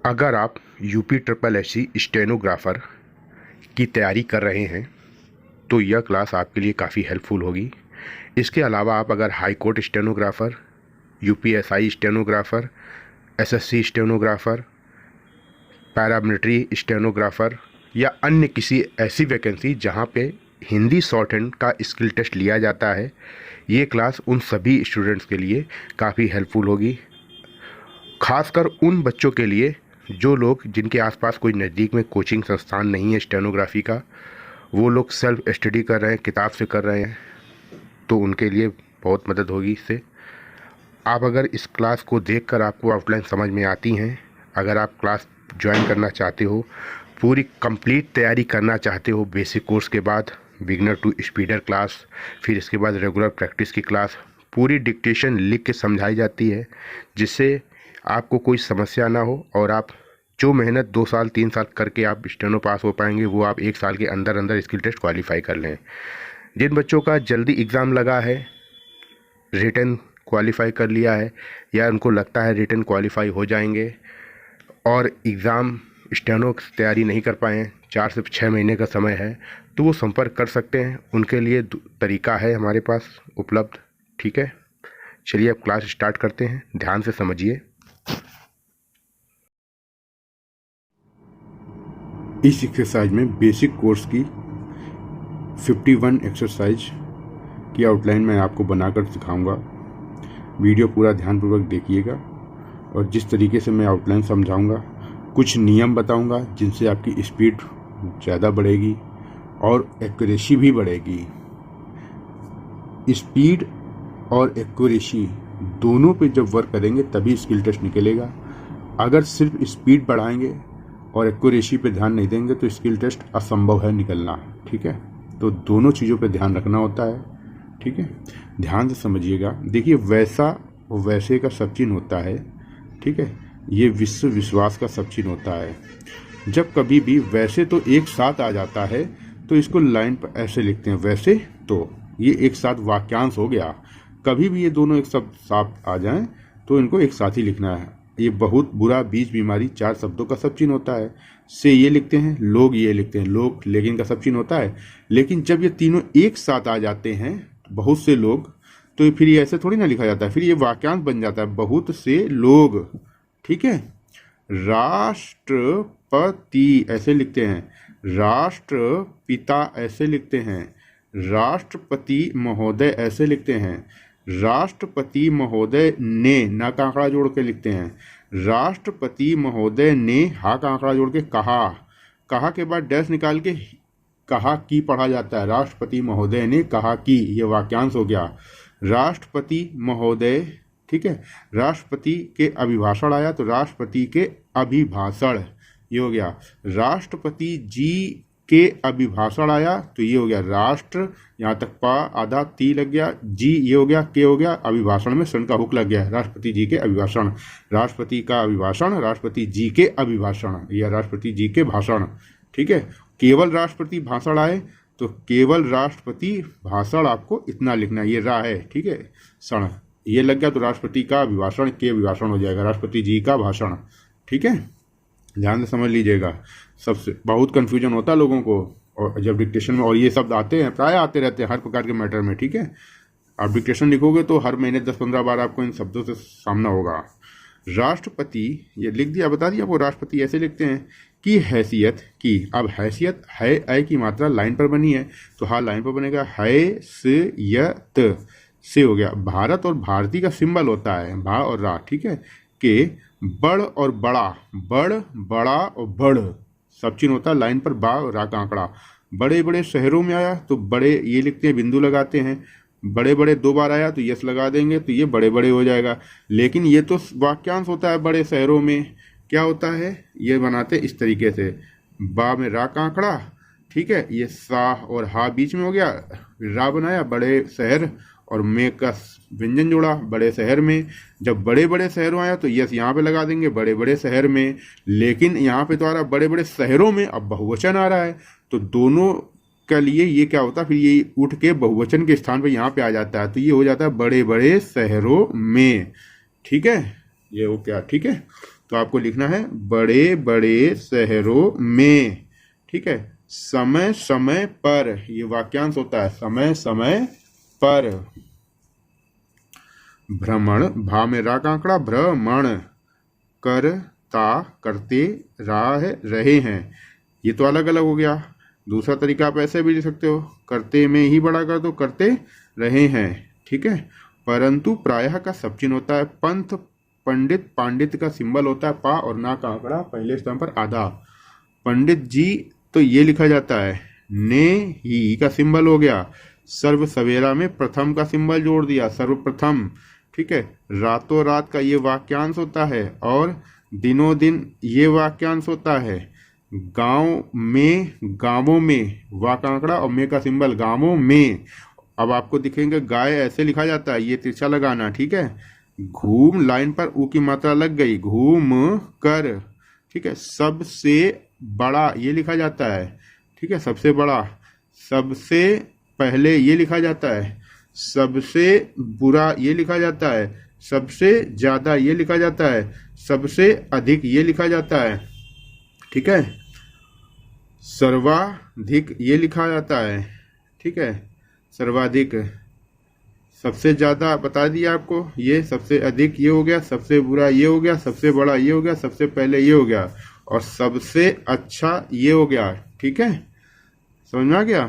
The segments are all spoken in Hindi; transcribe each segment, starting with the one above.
अगर आप यूपी ट्रिपल एससी स्टेनोग्राफ़र की तैयारी कर रहे हैं तो यह क्लास आपके लिए काफ़ी हेल्पफुल होगी। इसके अलावा आप अगर high court stenographer, UPSI stenographer, SSC stenographer, paramilitary stenographer या अन्य किसी ऐसी वैकेंसी जहां पे हिंदी शॉर्ट हैंड का स्किल टेस्ट लिया जाता है, ये क्लास उन सभी स्टूडेंट्स के लिए काफ़ी हेल्पफुल होगी। खासकर उन बच्चों के लिए जो लोग जिनके आसपास कोई नज़दीक में कोचिंग संस्थान नहीं है स्टेनोग्राफी का, वो लोग सेल्फ स्टडी कर रहे हैं, किताब से कर रहे हैं, तो उनके लिए बहुत मदद होगी इससे। आप अगर इस क्लास को देखकर आपको आउटलाइन समझ में आती हैं, अगर आप क्लास ज्वाइन करना चाहते हो, पूरी कंप्लीट तैयारी करना चाहते हो, बेसिक कोर्स के बाद बिगनर टू स्पीडर क्लास, फिर इसके बाद रेगुलर प्रैक्टिस की क्लास, पूरी डिक्टेशन लिख के समझाई जाती है जिससे आपको कोई समस्या ना हो और आप जो मेहनत 2 साल 3 साल करके आप स्टेनो पास हो पाएंगे वो आप 1 साल के अंदर अंदर स्किल टेस्ट क्वालिफाई कर लें। जिन बच्चों का जल्दी एग्ज़ाम लगा है, रिटन क्वालिफाई कर लिया है या उनको लगता है रिटन क्वालिफाई हो जाएंगे और एग्ज़ाम स्टेनो की तैयारी नहीं कर पाए हैं, 4 से 6 महीने का समय है, तो वो संपर्क कर सकते हैं। उनके लिए तरीका है हमारे पास उपलब्ध। ठीक है, चलिए अब क्लास स्टार्ट करते हैं, ध्यान से समझिए। इस एक्सरसाइज में बेसिक कोर्स की 51 एक्सरसाइज की आउटलाइन मैं आपको बनाकर सिखाऊंगा। वीडियो पूरा ध्यानपूर्वक देखिएगा और जिस तरीके से मैं आउटलाइन समझाऊंगा, कुछ नियम बताऊंगा जिनसे आपकी स्पीड ज़्यादा बढ़ेगी और एक्यूरेसी भी बढ़ेगी। स्पीड और एक्यूरेसी दोनों पे जब वर्क करेंगे तभी स्किल टेस्ट निकलेगा। अगर सिर्फ स्पीड बढ़ाएंगे और एक्यूरेसी पे ध्यान नहीं देंगे तो स्किल टेस्ट असंभव है निकलना। ठीक है, तो दोनों चीज़ों पे ध्यान रखना होता है। ठीक है, ध्यान से समझिएगा। देखिए, वैसा वैसे का सब चिन्ह होता है। ठीक है, ये विश्व विश्वास का सब चिन्ह होता है। जब कभी भी वैसे तो एक साथ आ जाता है तो इसको लाइन पर ऐसे लिखते हैं, वैसे तो, ये एक साथ वाक्यांश हो गया। कभी भी ये दोनों एक साथ आ जाएं तो इनको एक साथ ही लिखना है। ये बहुत बुरा, बीज, बीमारी, 4 शब्दों का सब चिन्ह होता है। से ये लिखते हैं, लोग ये लिखते हैं, लोग लेकिन का सब चिन्ह होता है। लेकिन जब ये तीनों एक साथ आ जाते हैं, बहुत से लोग, तो फिर ये ऐसे थोड़ी ना लिखा जाता है, फिर ये वाक्यांश बन जाता है, बहुत से लोग। ठीक है, राष्ट्रपति ऐसे लिखते हैं, राष्ट्रपिता ऐसे लिखते हैं, राष्ट्रपति महोदय ऐसे लिखते हैं, राष्ट्रपति महोदय ने ना का आंकड़ा जोड़ के लिखते हैं, राष्ट्रपति महोदय ने हा का आंकड़ा जोड़ के कहा, कहा के बाद डैश निकाल के कहा की पढ़ा जाता है। राष्ट्रपति महोदय ने कहा कि, ये वाक्यांश हो गया। राष्ट्रपति महोदय, ठीक है, राष्ट्रपति के अभिभाषण आया तो राष्ट्रपति के अभिभाषण, ये हो गया। राष्ट्रपति जी के अभिभाषण आया तो ये हो गया राष्ट्र, यहाँ तक पा आधा ती लग गया, जी ये हो गया, के हो गया, अभिभाषण में सन का हुक लग गया, राष्ट्रपति जी के अभिभाषण, राष्ट्रपति का अभिभाषण, राष्ट्रपति जी के अभिभाषण या राष्ट्रपति जी के भाषण। ठीक है, केवल राष्ट्रपति भाषण आए तो केवल राष्ट्रपति भाषण आपको इतना लिखना है, ये रा है। ठीक है, सण ये लग गया तो राष्ट्रपति का अभिभाषण के अभिभाषण हो जाएगा, राष्ट्रपति जी का भाषण। ठीक है, ध्यान से समझ लीजिएगा। सबसे बहुत कन्फ्यूजन होता है लोगों को और जब डिक्टेशन में, और ये शब्द आते हैं, प्राय आते रहते हैं हर प्रकार के मैटर में। ठीक है, आप डिक्टेशन लिखोगे तो हर महीने 10-15 बार आपको इन शब्दों से सामना होगा। राष्ट्रपति, ये लिख दिया, बता दिया आपको, राष्ट्रपति ऐसे लिखते हैं कि हैसियत की। अब हैसियत है, ऐ की मात्रा लाइन पर बनी है तो हाँ लाइन पर बनेगा, हैसियत से हो गया। भारत और भारती का सिंबल होता है भा और रा। ठीक है, के बड़ और बड़ा, बड़, बड़ा और बड़ सब चिन्ह होता है लाइन पर, बा और रा का आंकड़ा। बड़े बड़े शहरों में आया तो बड़े ये लिखते हैं, बिंदु लगाते हैं। बड़े बड़े 2 बार आया तो यस लगा देंगे तो ये बड़े बड़े हो जाएगा। लेकिन ये तो वाक्यांश होता है, बड़े शहरों में क्या होता है, ये बनाते इस तरीके से, बा में रा का आंकड़ा, ठीक है, ये सा और हा बीच में हो गया, रा बनाया, बड़े शहर, और में का व्यंजन जोड़ा, बड़े शहर में। जब बड़े बड़े शहरों आया तो यस यहाँ पे लगा देंगे, बड़े बड़े शहर में। लेकिन यहाँ पे तो आ रहा बड़े बड़े शहरों में, अब बहुवचन आ रहा है तो दोनों के लिए ये क्या होता है, फिर ये उठ के बहुवचन के स्थान पे यहाँ पे आ जाता है तो ये हो जाता है बड़े बड़े शहरों में। ठीक है, ये हो क्या, ठीक है। तो आपको लिखना है बड़े बड़े शहरों में। ठीक है, समय समय पर, ये वाक्यांश होता है समय समय पर। भ्रमण, भा में रा का आंकड़ा, भ्रमण, करता करते, रहे हैं, ये तो अलग अलग हो गया। दूसरा तरीका आप ऐसे भी लिख सकते हो, करते में ही बड़ा कर दो, करते रहे हैं। ठीक है, परंतु प्रायः का सब चिन्ह होता है। पंथ, पंडित, पांडित्य का सिंबल होता है पा और ना का आंकड़ा, पहले स्थान पर आधा। पंडित जी तो ये लिखा जाता है, ने ही का सिंबल हो गया। सर्व सवेरा में प्रथम का सिंबल जोड़ दिया, सर्वप्रथम। ठीक है, रातों रात का ये वाक्यांश होता है, और दिनों दिन ये वाक्यांश होता है। गांव में, गांवों में, वा का आंकड़ा और में का सिंबल, गांवों में। अब आपको दिखेंगे गाय ऐसे लिखा जाता है, ये तिरछा लगाना। ठीक है, घूम, लाइन पर ऊ की मात्रा लग गई, घूम कर। ठीक है, सबसे बड़ा ये लिखा जाता है। ठीक है, सबसे बड़ा, सबसे पहले ये लिखा जाता है, सबसे बुरा ये लिखा जाता है, सबसे ज्यादा ये लिखा जाता है, सबसे अधिक ये लिखा जाता है। ठीक है, सर्वाधिक ये लिखा जाता है। ठीक है, सर्वाधिक, सबसे ज्यादा बता दिया आपको, ये सबसे अधिक ये हो गया, सबसे बुरा ये हो गया, सबसे बड़ा ये हो गया, सबसे पहले ये हो गया, और सबसे अच्छा ये हो गया। ठीक है, समझ में आ गया।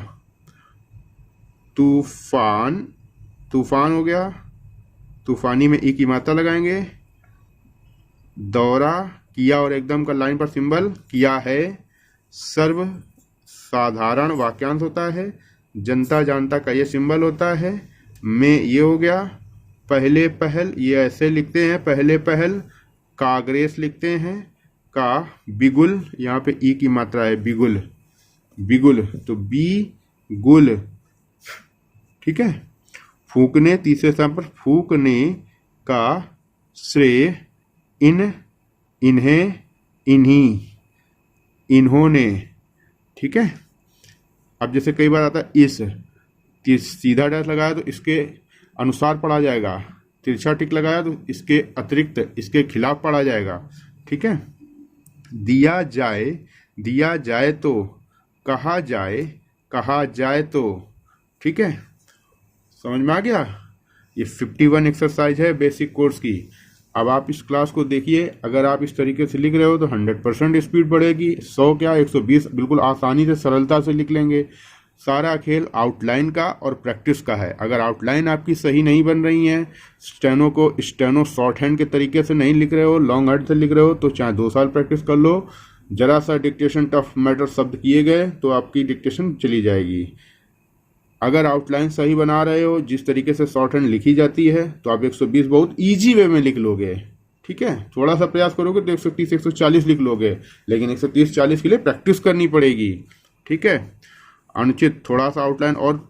तूफान, तूफान हो गया, तूफानी में ई की मात्रा लगाएंगे। दौरा, किया और एकदम का लाइन पर सिंबल, किया है। सर्व साधारण वाक्यांश होता है, जनता जानता का ये सिंबल होता है। में ये हो गया, पहले पहल, ये ऐसे लिखते हैं, पहले पहल। काग्रेस लिखते हैं, का बिगुल, यहाँ पे ई की मात्रा है, बिगुल, बिगुल, तो बी गुल। ठीक है, फूकने, तीसरे स्थान पर फूकने का श्रेय इन, इन्हें, इन्हीं, इन्होंने। ठीक है, अब जैसे कई बार आता है इस, सीधा डैश लगाया तो इसके अनुसार पढ़ा जाएगा, तिरछा टिक लगाया तो इसके अतिरिक्त, इसके खिलाफ पढ़ा जाएगा। ठीक है, दिया जाए, दिया जाए तो, कहा जाए, कहा जाए तो। ठीक है, समझ में आ गया। ये 51 एक्सरसाइज है बेसिक कोर्स की। अब आप इस क्लास को देखिए, अगर आप इस तरीके से लिख रहे हो तो 100% स्पीड बढ़ेगी। 100 क्या 120 बिल्कुल आसानी से, सरलता से लिख लेंगे। सारा खेल आउटलाइन का और प्रैक्टिस का है। अगर आउटलाइन आपकी सही नहीं बन रही है, स्टेनो को स्टेनो शॉर्ट हैंड के तरीके से नहीं लिख रहे हो, लॉन्ग हैंड से लिख रहे हो, तो चाहे 2 साल प्रैक्टिस कर लो। जरा सा डिक्टेशन टफ मैटर शब्द किए गए तो आपकी डिक्टेशन चली जाएगी। अगर आउटलाइन सही बना रहे हो, जिस तरीके से शॉर्ट हैंड लिखी जाती है, तो आप 120 बहुत इजी वे में लिख लोगे। ठीक है, थोड़ा सा प्रयास करोगे तो 130 140 लिख लोगे, लेकिन 130 40 के लिए प्रैक्टिस करनी पड़ेगी। ठीक है, अनुचित, थोड़ा सा आउटलाइन और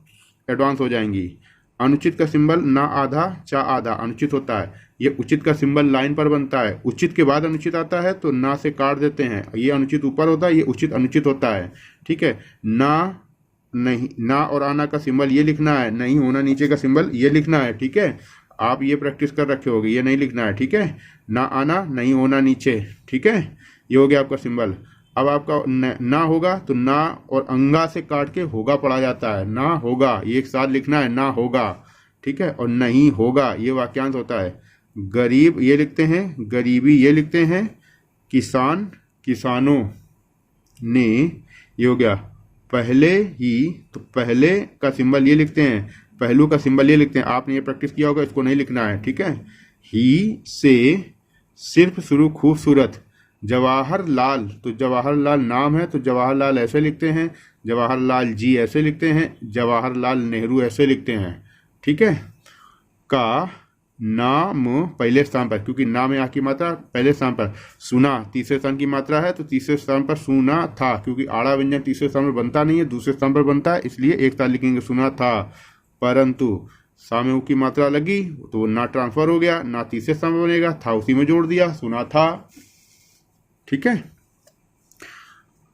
एडवांस हो जाएंगी। अनुचित का सिंबल ना आधा चा आधा, अनुचित होता है। ये उचित का सिंबल लाइन पर बनता है, उचित के बाद अनुचित आता है तो ना से काट देते हैं। ये अनुचित ऊपर होता है, ये उचित अनुचित होता है। ठीक है, ना, नहीं, ना और आना का सिंबल ये लिखना है, नहीं होना नीचे का सिंबल ये लिखना है। ठीक है, आप ये प्रैक्टिस कर रखे होगे, ये नहीं लिखना है। ठीक है, ना आना, नहीं होना नीचे। ठीक है, ये हो गया आपका सिंबल। अब आपका ना होगा तो ना और अंगा से काट के होगा पढ़ा जाता है, ना होगा, ये एक साथ लिखना है, ना होगा। ठीक है, और नहीं होगा ये वाक्यांश होता है। गरीब ये लिखते हैं, गरीबी ये लिखते हैं। किसान, किसानों ने, ये हो गया। पहले ही, तो पहले का सिंबल ये लिखते हैं, पहलू का सिंबल ये लिखते हैं। आपने ये प्रैक्टिस किया होगा, इसको नहीं लिखना है। ठीक है, ही से सिर्फ शुरू खूबसूरत। जवाहरलाल, तो जवाहरलाल नाम है तो जवाहरलाल ऐसे लिखते हैं, जवाहरलाल जी ऐसे लिखते हैं, जवाहरलाल नेहरू ऐसे लिखते हैं। ठीक है, का नाम पहले स्थान पर, क्योंकि नाम है की मात्रा पहले स्थान पर। सुना तीसरे स्थान की मात्रा है तो तीसरे स्थान पर सुना था, क्योंकि आड़ा व्यंजन तीसरे स्थान पर बनता नहीं है, दूसरे स्थान पर बनता है, इसलिए एक साथ लिखेंगे सुना था। परंतु सामने की मात्रा लगी तो ना ट्रांसफर हो गया, ना तीसरे स्थान पर बनेगा, था उसी में जोड़ दिया, सुना था। ठीक है,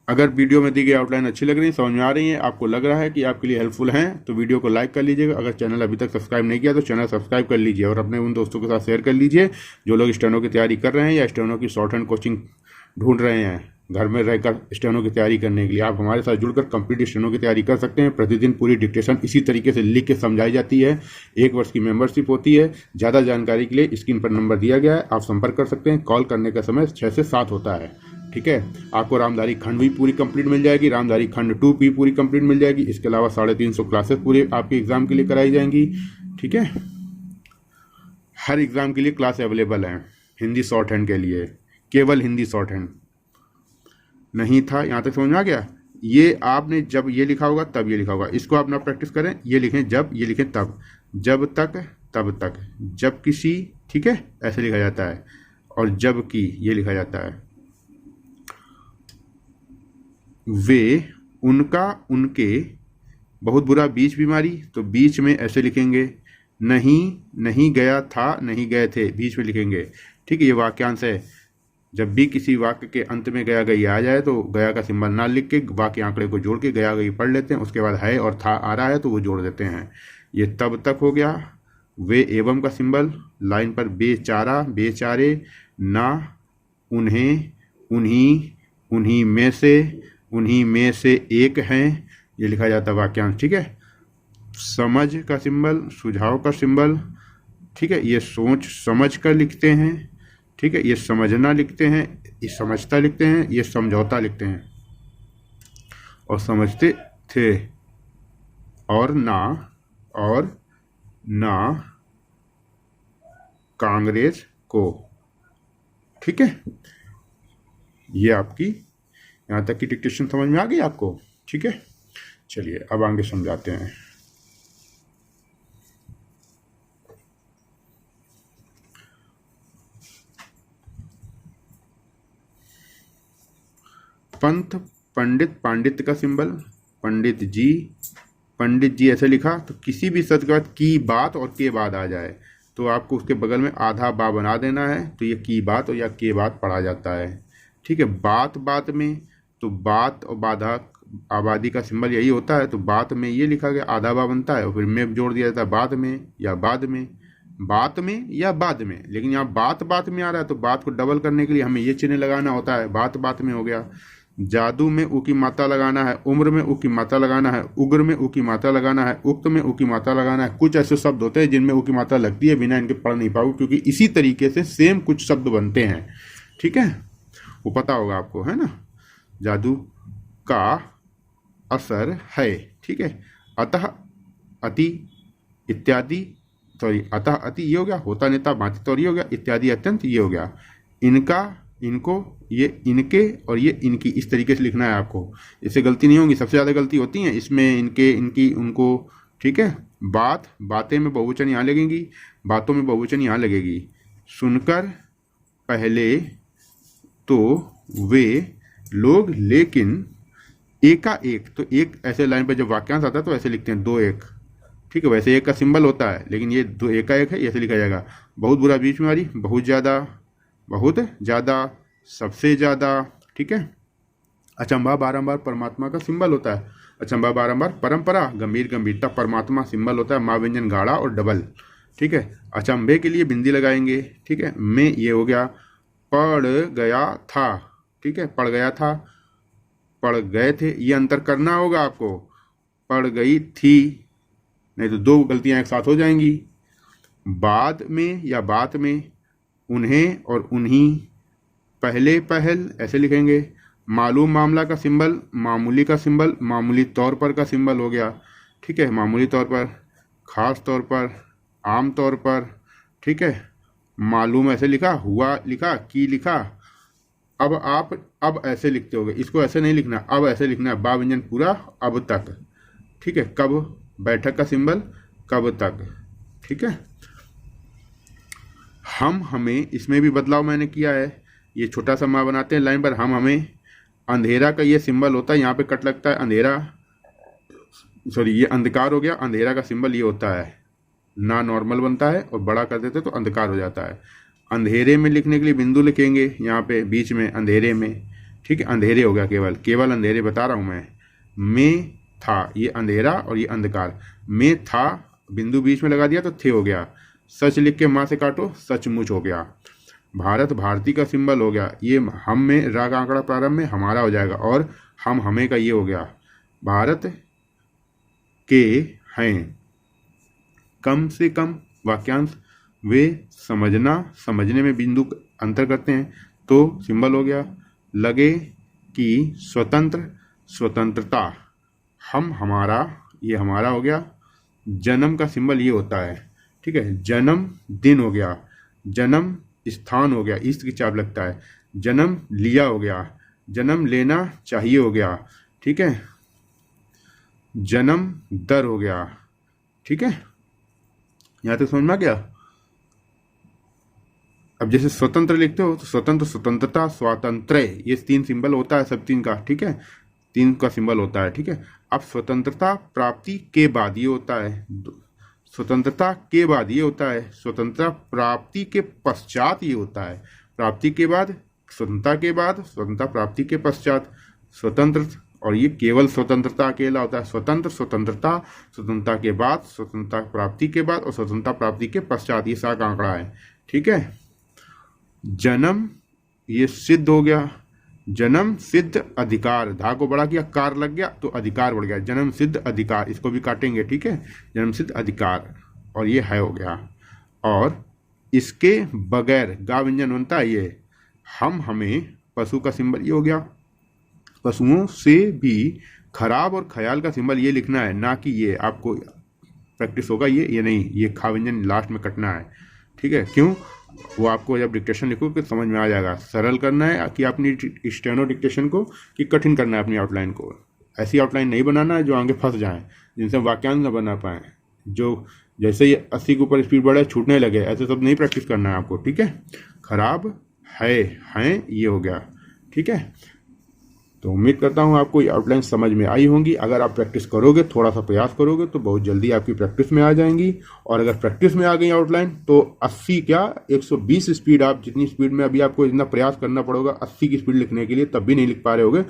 अगर वीडियो में दी गई आउटलाइन अच्छी लग रही है, समझ में आ रही है, आपको लग रहा है कि आपके लिए हेल्पफुल हैं, तो वीडियो को लाइक कर लीजिएगा। अगर चैनल अभी तक सब्सक्राइब नहीं किया तो चैनल सब्सक्राइब कर लीजिए और अपने उन दोस्तों के साथ शेयर कर लीजिए जो लोग स्टेनो की तैयारी कर रहे हैं या स्टेनो की शॉर्ट हैंड कोचिंग ढूंढ रहे हैं घर में रहकर स्टेनो की तैयारी करने के लिए। आप हमारे साथ जुड़कर कंप्लीट स्टेनो की तैयारी कर सकते हैं। प्रतिदिन पूरी डिक्टेशन इसी तरीके से लिख के समझाई जाती है। 1 वर्ष की मेंबरशिप होती है। ज़्यादा जानकारी के लिए स्क्रीन पर नंबर दिया गया है, आप संपर्क कर सकते हैं। कॉल करने का समय 6 से 7 होता है। ठीक है, आपको रामधारी खंड भी पूरी कंप्लीट मिल जाएगी, रामधारी खंड 2 भी पूरी कंप्लीट मिल जाएगी। इसके अलावा 350 क्लासेस पूरे आपके एग्जाम के लिए कराई जाएंगी। ठीक है, हर एग्जाम के लिए क्लास अवेलेबल है। हिंदी शॉर्ट हैंड के लिए केवल हिंदी शॉर्ट हैंड नहीं था। यहाँ तक समझ में आ गया? ये आपने जब ये लिखा होगा तब ये लिखा होगा, इसको आप ना प्रैक्टिस करें। ये लिखें जब, ये लिखें तब, जब तक तब तक, जब किसी, ठीक है, ऐसे लिखा जाता है। और जब की ये लिखा जाता है। वे, उनका, उनके, बहुत बुरा, बीच बीमारी, तो बीच में ऐसे लिखेंगे। नहीं, नहीं गया था, नहीं गए थे, बीच में लिखेंगे। ठीक है, ये वाक्यांश है। जब भी किसी वाक्य के अंत में गया गई आ जाए तो गया का सिंबल ना लिख के वाक्य आंकड़े को जोड़ के गया गई पढ़ लेते हैं। उसके बाद है और था आ रहा है तो वो जोड़ देते हैं। ये तब तक हो गया। वे एवं का सिंबल, लाइन पर बेचारा, बेचारे, ना, उन्हें, उन्हीं, उन्हीं में से एक हैं, ये लिखा जाता है वाक्यांश। ठीक है, समझ का सिंबल, सुझाव का सिंबल। ठीक है, ये सोच समझ कर लिखते हैं। ठीक है, ये समझना लिखते हैं, ये समझता लिखते हैं, ये समझौता लिखते हैं। और समझते थे, और ना कांग्रेस को। ठीक है, ये आपकी यहाँ तक की डिक्टेशन समझ में आ गई आपको? ठीक है, चलिए अब आगे समझाते हैं। पंथ, पंडित, पांडित्य का सिंबल, पंडित जी ऐसे लिखा तो किसी भी शब्द के बाद की बात और के बाद आ जाए तो आपको उसके बगल में आधा बा बना देना है, तो ये की बात और या के बात पढ़ा जाता है। ठीक है, बात में तो बात और बाधा आबादी का सिंबल यही होता है। तो बात में ये लिखा गया, आधा बा बनता है और फिर में जोड़ दिया जाता है बाद में या बाद में, बात में या बाद में। लेकिन यहाँ बात में आ रहा है तो बात को डबल करने के लिए हमें ये चिन्ह लगाना होता है। बात में हो गया। जादू में उ की मात्रा लगाना है, उम्र में उ की मात्रा लगाना है, उग्र में उ की मात्रा लगाना है, उक्त में उ की मात्रा लगाना है। कुछ ऐसे शब्द होते हैं जिनमें उ की मात्रा लगती है, बिना इनके पढ़ नहीं पाओ, क्योंकि इसी तरीके से सेम कुछ शब्द बनते हैं। ठीक है, वो पता होगा आपको, है ना? जादू का असर है। ठीक है, अतः, अति, इत्यादि, अतः अति ये हो गया, होता नेता भांति तो ये हो गया, इत्यादि अत्यंत ये हो गया। इनका, इनको, ये इनके और ये इनकी, इस तरीके से लिखना है आपको। इससे गलती नहीं होगी। सबसे ज़्यादा गलती होती है इसमें इनके, इनकी, उनको। ठीक है, बातें में बहुवचन यहाँ लगेगी, बातों में बहुवचन यहाँ लगेगी। सुनकर, पहले तो वे लोग, लेकिन एकाएक, तो एक ऐसे लाइन पर जब वाक्यांश आता है तो ऐसे लिखते हैं, 2 एक। ठीक है, वैसे एक का सिंबल होता है लेकिन ये 2 एकाएक है, ऐसे लिखा जाएगा। बहुत बुरा, बीच में आ रही, बहुत ज़्यादा, सबसे ज़्यादा। ठीक है, अचंभा बारंबार परमात्मा का सिंबल होता है। अचंभा बारंबार, परंपरा, गंभीरता परमात्मा सिंबल होता है। माँ व्यंजन गाढ़ा और डबल। ठीक है, अचंभे के लिए बिंदी लगाएंगे। ठीक है, में ये हो गया, पढ़ गया था। ठीक है, पढ़ गया था, पढ़ गए थे, ये अंतर करना होगा आपको। पढ़ गई थी, नहीं तो 2 गलतियां एक साथ हो जाएंगी। बाद में या बात में, उन्हें और उन्हीं, पहले पहल ऐसे लिखेंगे। मालूम, मामला का सिंबल, मामूली का सिंबल, मामूली तौर पर का सिंबल हो गया। ठीक है, मामूली तौर पर, खास तौर पर, आम तौर पर। ठीक है, मालूम ऐसे लिखा, हुआ लिखा, की लिखा। अब आप अब ऐसे लिखते होगे, इसको ऐसे नहीं लिखना, अब ऐसे लिखना है, बा व्यंजन पूरा, अब तक। ठीक है, कब, बैठक का सिंबल, कब तक। ठीक है, हम हमें, इसमें भी बदलाव मैंने किया है। ये छोटा सा माँ बनाते हैं लाइन पर, हम हमें। अंधेरा का ये सिंबल होता है, यहाँ पे कट लगता है, अंधेरा, सॉरी ये अंधकार हो गया। अंधेरा का सिंबल ये होता है, ना नॉर्मल बनता है और बड़ा कर देते तो अंधकार हो जाता है। अंधेरे में लिखने के लिए बिंदु लिखेंगे यहाँ पे बीच में, अंधेरे में। ठीक है, अंधेरे हो गया, केवल केवल अंधेरे बता रहा हूँ मैं था, ये अंधेरा और ये अंधकार। में था, बिंदु बीच में लगा दिया तो थे हो गया। सच लिख के माँ से काटो, सचमुच हो गया। भारत भारती का सिंबल हो गया, ये हम में रा का आंकड़ा प्रारंभ में हमारा हो जाएगा, और हम हमें का ये हो गया। भारत के हैं, कम से कम वाक्यांश, वे समझना, समझने में बिंदु अंतर करते हैं तो सिंबल हो गया। लगे कि स्वतंत्र, स्वतंत्रता, हम हमारा, ये हमारा हो गया। जन्म का सिंबल ये होता है, ठीक है, जन्म दिन हो गया। जन्म स्थान हो गया, ईस्ट की चाप लगता है। जन्म लिया हो गया, जन्म लेना चाहिए हो गया, ठीक है। जन्म दर हो गया, ठीक है, यहाँ तक समझ में आ गया। अब जैसे स्वतंत्र लिखते हो तो स्वतंत्र, स्वतंत्रता, स्वातंत्र्य, ये 3 सिंबल होता है सब 3 का, ठीक है, 3 का सिंबल होता है, ठीक है। अब स्वतंत्रता प्राप्ति के बाद ये होता है, स्वतंत्रता के बाद ये होता है, स्वतंत्रता प्राप्ति के पश्चात ये होता है। प्राप्ति के बाद, स्वतंत्रता के बाद, स्वतंत्रता प्राप्ति के पश्चात, स्वतंत्र, और ये केवल स्वतंत्रता अकेला होता है। स्वतंत्र, स्वतंत्रता, स्वतंत्रता के बाद, स्वतंत्रता प्राप्ति के बाद और स्वतंत्रता प्राप्ति के पश्चात, ये 7 का आंकड़ा है, ठीक है। जन्म, ये सिद्ध हो गया, जन्म सिद्ध अधिकार, धा को बड़ा किया, कार लग गया तो अधिकार बढ़ गया, जन्म सिद्ध अधिकार, इसको भी काटेंगे, ठीक है, जन्म सिद्ध अधिकार, और ये है हो गया। और इसके बगैर गा व्यंजन बनता है ये, हम हमें, पशु का सिंबल ये हो गया। पशुओं से भी खराब और ख्याल का सिंबल ये लिखना है, ना कि ये, आपको प्रैक्टिस होगा ये नहीं, ये खा व्यंजन लास्ट में कटना है, ठीक है। क्यों, वो आपको जब डिक्टेशन लिखोगे तो समझ में आ जाएगा। सरल करना है कि अपनी स्टेनो डिक्टेशन को, कि कठिन करना है अपनी आउटलाइन को। ऐसी आउटलाइन नहीं बनाना है जो आगे फंस जाए, जिनसे वाक्यांश न बना पाए, जो जैसे ही 80 के ऊपर स्पीड बढ़े छूटने लगे, ऐसे सब नहीं प्रैक्टिस करना है आपको, ठीक है। खराब है, हैं, ये हो गया, ठीक है। तो उम्मीद करता हूँ आपको ये आउटलाइन समझ में आई होंगी। अगर आप प्रैक्टिस करोगे, थोड़ा सा प्रयास करोगे तो बहुत जल्दी आपकी प्रैक्टिस में आ जाएंगी। और अगर प्रैक्टिस में आ गई आउटलाइन तो 80 क्या 120 स्पीड, आप जितनी स्पीड में अभी आपको इतना प्रयास करना पड़ेगा 80 की स्पीड लिखने के लिए, तब भी नहीं लिख पा रहे होगे,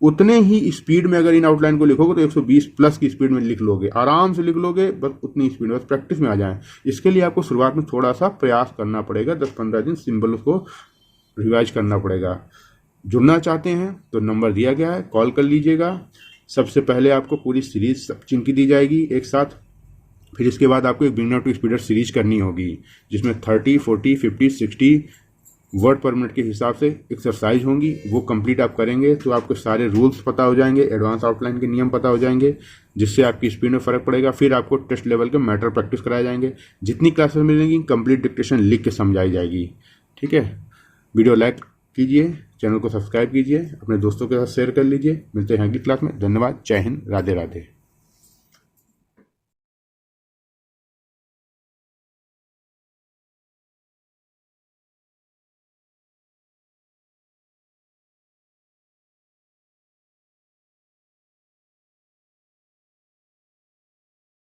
उतने ही स्पीड में अगर इन आउटलाइन को लिखोगे तो 120 प्लस की स्पीड में लिख लोगे, आराम से लिख लोगे, बस उतनी स्पीड में, बस प्रैक्टिस में आ जाए। इसके लिए आपको शुरुआत में थोड़ा सा प्रयास करना पड़ेगा, 10-15 दिन सिंबल को रिवाइज करना पड़ेगा। जुड़ना चाहते हैं तो नंबर दिया गया है, कॉल कर लीजिएगा। सबसे पहले आपको पूरी सीरीज सब चिंकी दी जाएगी एक साथ, फिर इसके बाद आपको एक बिगिनर टू स्पीडर सीरीज करनी होगी, जिसमें 30, 40, 50, 60 वर्ड पर मिनट के हिसाब से एक्सरसाइज होंगी। वो कंप्लीट आप करेंगे तो आपको सारे रूल्स पता हो जाएंगे, एडवांस आउटलाइन के नियम पता हो जाएंगे, जिससे आपकी स्पीड में फ़र्क पड़ेगा। फिर आपको टेस्ट लेवल के मैटर प्रैक्टिस कराए जाएंगे। जितनी क्लासेस मिलेंगी कंप्लीट डिक्टेशन लिख के समझाई जाएगी, ठीक है। वीडियो लाइक कीजिए, चैनल को सब्सक्राइब कीजिए, अपने दोस्तों के साथ शेयर कर लीजिए। मिलते हैं अगली क्लास में। धन्यवाद, जय हिंद, राधे राधे।